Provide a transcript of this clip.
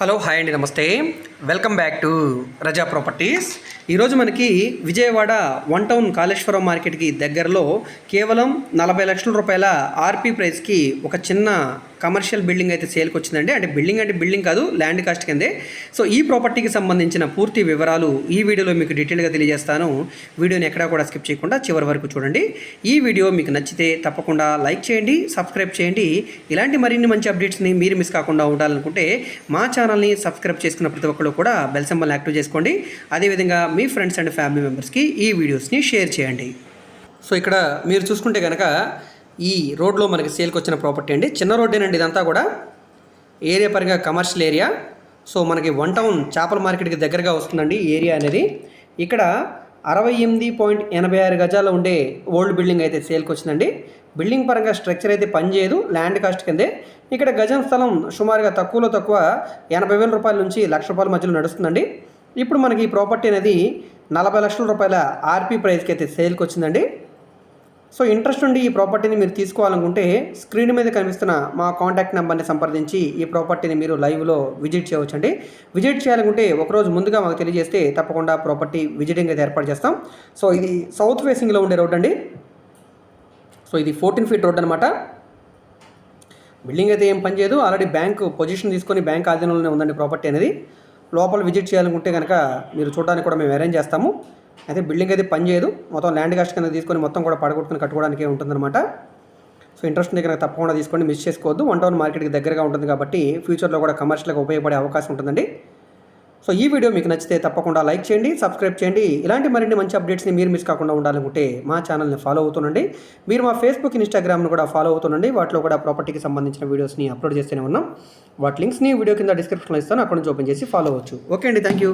Hello hi అండి, నమస్తే. Welcome back to Raza properties. ఈరోజు మనకి విజయవాడ వన్ టౌన్ కాళేశ్వరం మార్కెట్కి దగ్గరలో కేవలం 40 లక్షల రూపాయల ఆర్పీ ప్రైస్కి ఒక చిన్న కమర్షియల్ బిల్డింగ్ అయితే సేల్కి వచ్చిందండి. అంటే బిల్డింగ్ కాదు, ల్యాండ్ కాస్ట్ కిందే. సో ఈ ప్రాపర్టీకి సంబంధించిన పూర్తి వివరాలు ఈ వీడియోలో మీకు డీటెయిల్గా తెలియజేస్తాను. వీడియోని ఎక్కడా కూడా స్కిప్ చేయకుండా చివరి వరకు చూడండి. ఈ వీడియో మీకు నచ్చితే తప్పకుండా లైక్ చేయండి, సబ్స్క్రైబ్ చేయండి. ఇలాంటి మరిన్ని మంచి అప్డేట్స్ని మీరు మిస్ కాకుండా ఉండాలనుకుంటే మా ఛానల్ని సబ్స్క్రైబ్ చేసుకున్న ప్రతి ఒక్కరు కూడా బెల్ సింబల్ని యాక్టివ్ చేసుకోండి. అదేవిధంగా మీ ఫ్రెండ్స్ అండ్ ఫ్యామిలీ మెంబర్స్కి ఈ వీడియోస్ని షేర్ చేయండి. సో ఇక్కడ మీరు చూసుకుంటే కనుక ఈ రోడ్లో మనకి సేల్కి వచ్చిన ప్రాపర్టీ అండి. చిన్న రోడ్డేనండి ఇదంతా కూడా. ఏరియా పరంగా కమర్షియల్ ఏరియా. సో మనకి వన్ టౌన్ చేపల మార్కెట్కి దగ్గరగా వస్తుందండి ఈ ఏరియా అనేది. ఇక్కడ 68.86 గజాలు ఉండే ఓల్డ్ బిల్డింగ్ అయితే సేల్కి వచ్చిందండి. బిల్డింగ్ పరంగా స్ట్రక్చర్ అయితే పనిచేయదు, ల్యాండ్ కాస్ట్ కిందే. ఇక్కడ గజం స్థలం సుమారుగా తక్కువలో తక్కువ 80,000 రూపాయల నుంచి ₹1,00,000 మధ్యలో నడుస్తుందండి. ఇప్పుడు మనకి ఈ ప్రాపర్టీ అనేది 40 లక్షల రూపాయల ఆర్పీ ప్రైస్కి అయితే సేల్కి వచ్చిందండి. సో ఇంట్రెస్ట్ ఉండి ఈ ప్రాపర్టీని మీరు తీసుకోవాలనుకుంటే స్క్రీన్ మీద కనిపిస్తున్న మా కాంటాక్ట్ నెంబర్ని సంప్రదించి ఈ ప్రాపర్టీని మీరు లైవ్లో విజిట్ చేయవచ్చండి. విజిట్ చేయాలనుకుంటే ఒకరోజు ముందుగా మాకు తెలియజేస్తే తప్పకుండా ప్రాపర్టీ విజిటింగ్ అయితే ఏర్పాటు చేస్తాం. సో ఇది సౌత్ ఫేసింగ్లో ఉండే రోడ్ అండి. సో ఇది 14 ఫీట్ రోడ్ అనమాట. బిల్డింగ్ అయితే ఏం పని చేయదు, ఆల్రెడీ బ్యాంక్ పొజిషన్ తీసుకొని బ్యాంక్ ఆధీనంలోనే ఉందండి ప్రాపర్టీ అనేది. లోపల విజిట్ చేయాలనుకుంటే కనుక మీరు చూడడానికి కూడా మేము అరేంజ్ చేస్తాము. అయితే బిల్డింగ్ అయితే పని చేయదు, మొత్తం ల్యాండ్ కాస్ట్ కింద తీసుకొని మొత్తం కూడా పడగొట్టుకుని కట్టుకోవడానికి ఉంటుందన్నమాట. సో ఇంట్రెస్ట్ ఉంది కనుక తప్పకుండా తీసుకోండి, మిస్ చేసుకోవద్దు. వన్ టౌన్ మార్కెట్కి దగ్గరగా ఉంటుంది కాబట్టి ఫ్యూచర్లో కూడా కమర్షియల్గా ఉపయోగపడే అవకాశం ఉంటుందండి. సో ఈ వీడియో మీకు నచ్చితే తప్పకుండా లైక్ చేయండి, సబ్స్క్రైబ్ చేయండి. ఇలాంటి మరిన్ని మంచి అప్డేట్స్ని మీరు మిస్ కాకుండా ఉండాలనుకుంటే మా ఛానల్ని ఫాలో అవుతుండండి. మీరు మా ఫేస్బుక్, ఇన్స్టాగ్రామ్ను కూడా ఫాలో అవుతుండండి. వాటిలో కూడా ప్రాపర్టీకి సంబంధించిన వీడియోస్ని అప్లోడ్ చేస్తూనే ఉన్నాం. వాటి లింక్స్ని వీడియో కింద డిస్క్రిప్షన్లో ఇస్తాను, అక్కడ నుంచి ఓపెన్ చేసి ఫాలో అవ్వచ్చు. ఓకే అండి, థ్యాంక్ యూ.